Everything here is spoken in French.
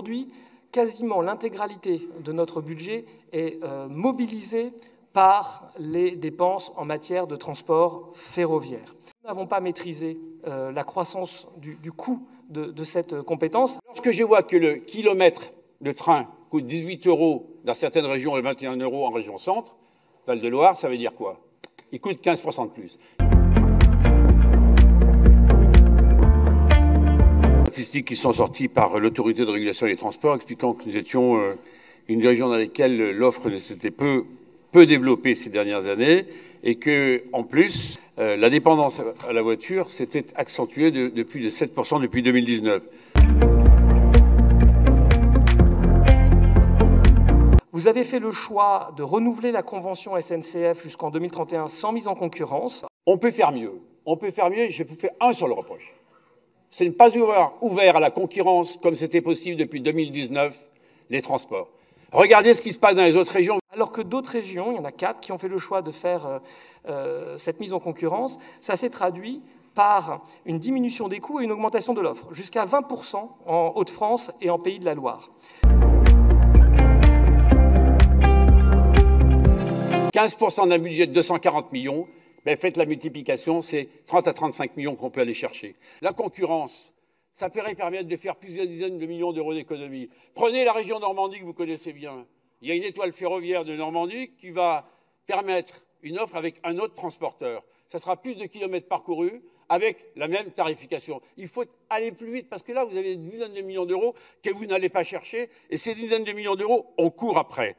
Aujourd'hui, quasiment l'intégralité de notre budget est mobilisée par les dépenses en matière de transport ferroviaire. Nous n'avons pas maîtrisé la croissance du coût de cette compétence. Lorsque je vois que le kilomètre de train coûte 18 € dans certaines régions et 21 € en région centre, Val-de-Loire, ça veut dire quoi? Il coûte 15% de plus. Statistiques qui sont sorties par l'autorité de régulation des transports expliquant que nous étions une région dans laquelle l'offre s'était peu développée ces dernières années et que, en plus, la dépendance à la voiture s'était accentuée de plus de 7% depuis 2019. Vous avez fait le choix de renouveler la convention SNCF jusqu'en 2031 sans mise en concurrence. On peut faire mieux. On peut faire mieux. Je vous fais un seul reproche. C'est de ne pas ouvert à la concurrence, comme c'était possible depuis 2019, les transports. Regardez ce qui se passe dans les autres régions. Alors que d'autres régions, il y en a 4, qui ont fait le choix de faire cette mise en concurrence, ça s'est traduit par une diminution des coûts et une augmentation de l'offre, jusqu'à 20% en Hauts-de-France et en Pays de la Loire. 15% d'un budget de 240 millions, ben faites la multiplication, c'est 30 à 35 millions qu'on peut aller chercher. La concurrence, ça pourrait permettre de faire plusieurs dizaines de millions d'euros d'économies. Prenez la région Normandie que vous connaissez bien. Il y a une étoile ferroviaire de Normandie qui va permettre une offre avec un autre transporteur. Ça sera plus de kilomètres parcourus avec la même tarification. Il faut aller plus vite parce que là, vous avez des dizaines de millions d'euros que vous n'allez pas chercher et ces dizaines de millions d'euros, on court après.